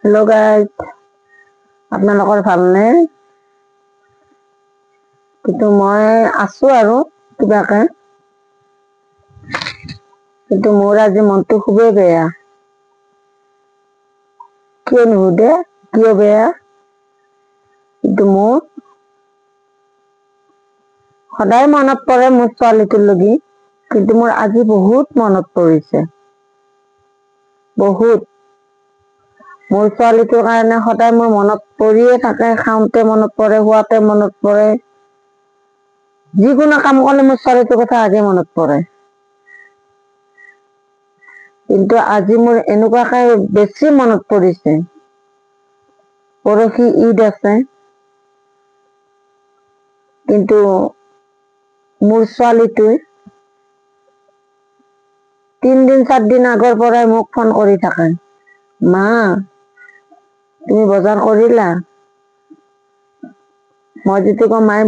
Hello' guys, আপোনালোকৰ ভালনে? কিন্তু মই আছো আৰু কিবাকে, কিন্তু মোৰ আজি মনটো খুবেই বেয়া। কিয় নুসুধে কিয় বেয়া? কিন্তু মোৰ সদায় মনত পৰে মোৰ ছোৱালীটোৰ লগি, কিন্তু মোৰ আজি বহুত মনত পৰিছে। বহুত। মোৰ ছোৱালীটোৰ কাৰণে সদায় মোৰ মনত পৰিয়ে থাকে। খাওঁতে মনত পৰে, শুৱাতে মনত পৰে, যিকোনো কাম কৰিলে মোৰ ছোৱালীটোৰ কথা আগে মনত পৰে। কিন্তু আজি মোৰ এনেকুৱাকে বেছি মনত পৰিছে। পৰহি ঈদ আছে, কিন্তু মোৰ ছোৱালীটোৱে 3-4 দিন আগৰ পৰাই মোক ফোন কৰি থাকে, মা তুমি বজাৰ কৰিলা? মই যদি কওঁ মায়ে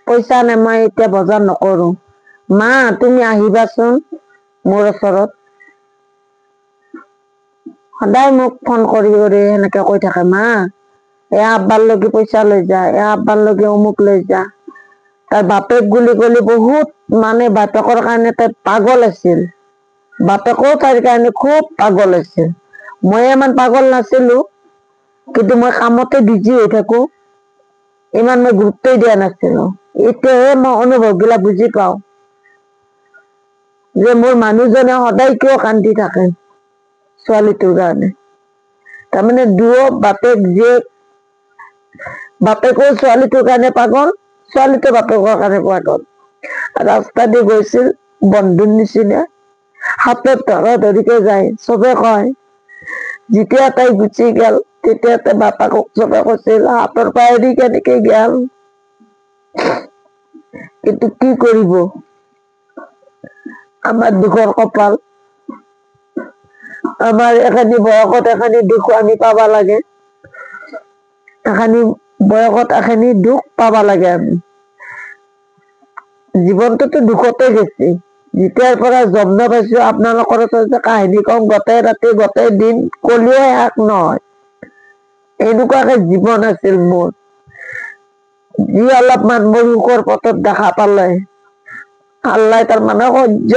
পইচা নাই, মই এতিয়া বজাৰ নকৰো। মা তুমি আহিবাচোন মোৰ ওচৰত। সদায় মোক ফোন কৰি কৰি সেনেকে কৈ থাকে, মা এয়া আব্বাৰ লগি পইচা লৈ যা, এয়া আব্বাৰ লগি অমুক লৈ যা। তাৰ বাপেক বুলি কলি বহুত, মানে বাপেকৰ কাৰণে তাই পাগল আছিল। বাপেকো তাইৰ কাৰণে খুব পাগল আছিল। মই ইমান পাগল নাছিলো, কিন্তু মই কামতে বিজি হৈ থাকো, ইমান মই গুৰুত্বই দিয়া নাছিলো। এতিয়াহে মই অনুভৱ বিলাক বুজি পাওঁ, যে মোৰ মানুহজনে সদায় কিয় কান্দি থাকে ছোৱালীটোৰ কাৰণে। তাৰমানে দুয়ো বাপেক জীয়েক, বাপেকো ছোৱালীটোৰ কাৰণে পাগল, ছোৱালীটো বাপেকৰ কাৰণে পাগল। ৰাস্তা দি গৈছিল বন্ধুৰ নিচিনা, হাতত ধৰা ধৰিকে যায়। চবে কয় যেতিয়া তাই গুচি গেল, তেতিয়া তাই বাপাকক চবে কৈছিল হাতৰ পায়েদি কেনেকে গেল। কিন্তু কি কৰিব, আমাৰ দুখৰ কপাল। আমাৰ এখানি বয়সত এখানি দুখ আমি পাবা লাগে, এখানি বয়সত এখানি দুখ পাবা লাগে। আমি জীৱনটোতো দুখতে গেছি। যেতিয়াৰ পৰা জন্ম পাইছো আপোনালোকৰ ওচৰত কাহিনী কম, গোটেই ৰাতি গোটেই দিন কলিয়ে শেষ নহয়। এনেকুৱাকে জীৱন আছিল মোৰ। যি অলপমান মোৰ সুখৰ পথত দেখা পালে, আল্লাই তাৰমানে সহ্য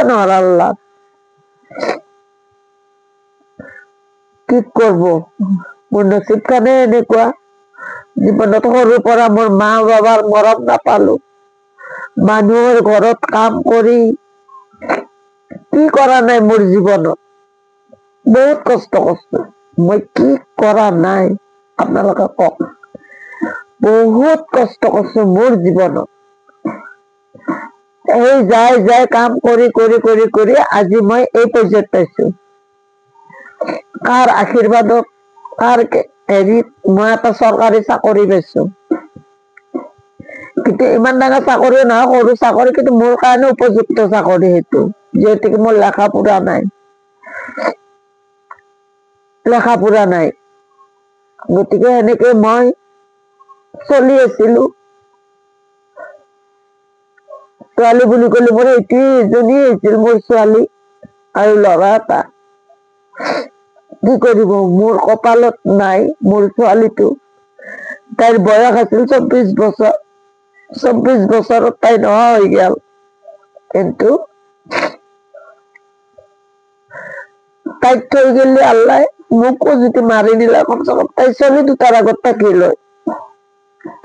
নহল আল্লাহ। কি কৰব, মোৰ নচিব খানে এনেকুৱা। জীৱনত সৰুৰ পৰা মোৰ মা বাবাৰ মৰম নাপালো। মানুহৰ ঘৰত কাম কৰি কি কৰা নাই মোৰ জীৱনত, বহুত কষ্ট কৰিছো। মই কি কৰা নাই আপোনালোকে কওক। বহুত কষ্ট কৰিছো মোৰ জীৱনত। এই যাই যাই কাম কৰি কৰি কৰি কৰি আজি মই এই পৰ্যায়ত পাইছো। কাৰ আশীৰ্বাদত, কাৰ হেৰিত মই এটা চৰকাৰী চাকৰি পাইছো। কিন্তু ইমান ডাঙৰ চাকৰি নহয়, সৰু চাকৰি, কিন্তু মোৰ কাৰণে উপযুক্ত চাকৰি সেইটো, যিহেতুকে মোৰ লেখা পঢ়া নাই। গতিকে এনেকে মই চলি আছিলো। ছোৱালী বুলি কলে মোৰ এজনী হৈছিল, মোৰ ছোৱালী আৰু ল'ৰা এটা। কি কৰিব, মোৰ কপালত নাই মোৰ ছোৱালীটো। তাইৰ বয়স আছিল 24 বছৰ। 24 বছৰত তাই নোহোৱা হৈ গেল। কিন্তু তাইক থৈ গেলি আল্লাই মোকো যদি মাৰি দিলে, কমচে কম তাই চলি দুটাৰ আগত থাকিল হয়।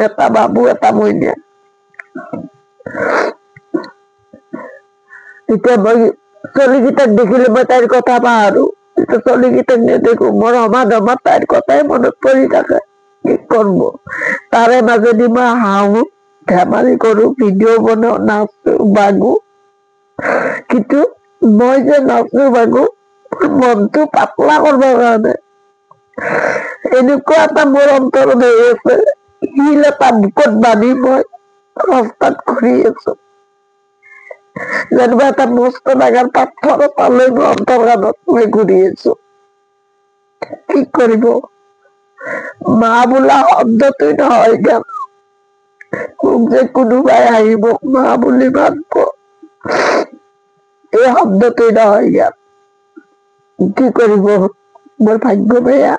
এটা বাবু, এটা মইনা। এতিয়া মই চলিকেইটাক দেখিলে মই তাইৰ কথা পাহৰো। এতিয়া চলিকেইটাক নেদেখো, মোৰ সমাধমত তাইৰ কথাই মনত পৰি থাকে। কি কৰব, তাৰে মাজেদি মই হাঁহো, ধেমালি কৰো, ভিডিঅ' বনাও, নাচো বাগো। কিন্তু মই যে নাচো বাগো, মনটো পাতলা কৰিবৰ কাৰণে এনেকুৱা এটা মোৰ অন্তৰত হৈ আছে, শিল এটা বুকত বান্ধি মই ৰাস্তাত ঘূৰি আছো। যেনিবা এটা মস্ত ডাঙৰ পাথৰ এটা লৈ মই অন্তৰ্গানত মই ঘূৰি আছো। কি কৰিব, মা বোলা শব্দটোই নহয় গেল। মোক যে কোনোবাই আহি মোক মা বুলি মাতব, এই শব্দটোই নহয় গেল। কি কৰিব, মোৰ ভাগ্য বেয়া,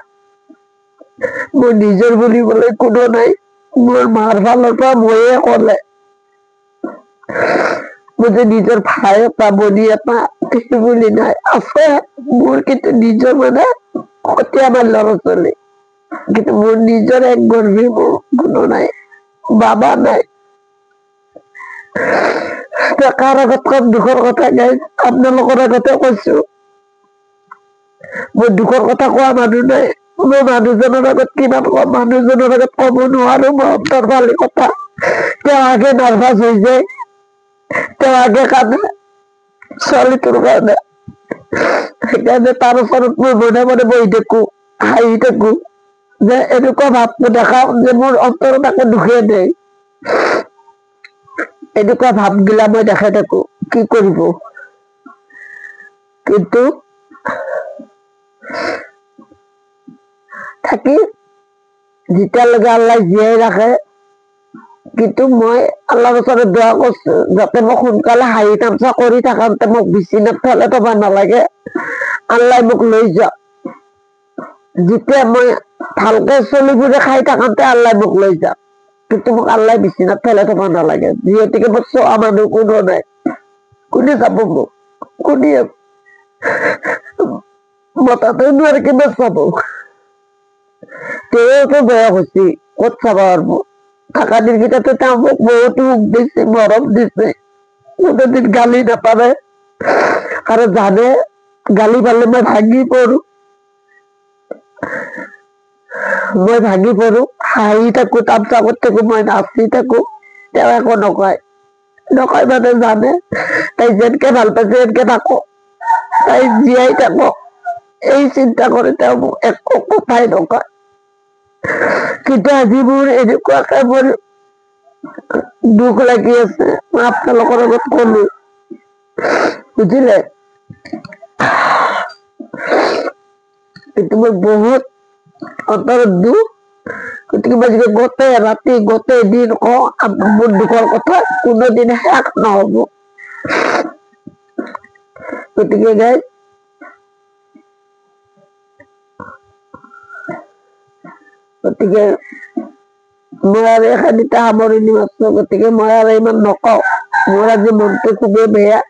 মোৰ নিজৰ বুলিবলৈ কোনো নাই। মোৰ মাৰ ফালৰ পৰা ময়ে ক'লে, মোৰ যে নিজৰ ভাই এটা বনি এটা সেই বুলি নাই, আছে মোৰ, কিন্তু নিজৰ মানে সতীয়া আমাৰ ল'ৰা ছোৱালী, কিন্তু মোৰ নিজৰ এক গৰ্ভী মোৰ কোনো নাই, বাবা নাই। কাৰ আগত কম দুখৰ কথা গাই, আপোনালোকৰ আগতে কৈছো। মোৰ দুখৰ কথা কোৱা মানুহ নাই, মই মানুহজনৰ আগত কিমান কম, মানুহজনৰ আগত কব নোৱাৰো মই অন্তৰ ফালি কথা। তেওঁ আগে নাৰ্ভাছ হৈ যায়, তেওঁ আগে কান্দে ছোৱালীটোৰ কাৰণে। সেইকাৰণে তাৰ ওচৰত মই মনে মনে বহি থাকো, হাঁহি থাকো, যে এনেকুৱা ভাৱটো দেখাও যে মোৰ অন্তৰত একো দুখে নাই। এনেকুৱা ভাৱ গিলা মই দেখাই থাকো, কি কৰিব। কিন্তু থাকি যেতিয়ালৈকে আল্লাহ জীয়াই ৰাখে, কিন্তু মই আল্লাহৰ ওচৰত দোৱা কৰিছো, যাতে মই সোনকালে হাঁহি তামচা কৰি থাকোঁতে মোক বিচনাত পেলাই থব নালাগে, আল্লাহ মোক লৈ যাওক। যেতিয়া মই ভালকে চলিবোৰে খাই থাকোঁতে আল্লাহ মোক লৈ যাওক, কিন্তু মোক আল্লাহ বিচনাত পেলাই থব নালাগে। যিহেতুকে মোৰ চোৱা মানুহ কোনো নাই, কোনে চাব মোক, কোনে মতাটো নোৱাৰে, কিনে চাব। তেওঁতো বয়স হৈছে, ক'ত চাব পাৰবো। থাকা দিনকেইটাতো তেওঁ মোক বহুত সুখ দিছে, মৰম দিছে, কোনোদিন গালি নাপাৰে। আৰু জানে গালি পালে মই ভাঙি পড়ো, মই ভাঙি পড়ো, হাঁহি থাকো, তামচা কৰি থাকো, মই নাচি থাকো, তেওঁ একো নকয়। নকয় মানে জানে তাই যেনকে ভাল পাইছে সেনকে থাকো, তাই জীয়াই থাকো, এই চিন্তা কৰি তেওঁ মোক একো কথাই নকয়। কিন্তু আজি মোৰ এনেকুৱাকে মোৰ দুখ লাগি আছে, মই আপোনালোকৰ আগত কলো, বুজিলে। কিন্তু মোৰ বহুত অন্তৰত দুখ, গতিকে মই যদি গোটেই ৰাতি গোটেই দিন কওঁ মোৰ দুখৰ কথা, কোনোদিন শেষ নহব। গতিকে গাইজ, গতিকে মই আৰু এখানিতে সামৰণি মাৰিছো। গতিকে মই আৰু ইমান নকওঁ, মোৰ আজি মনটো খুবেই বেয়া।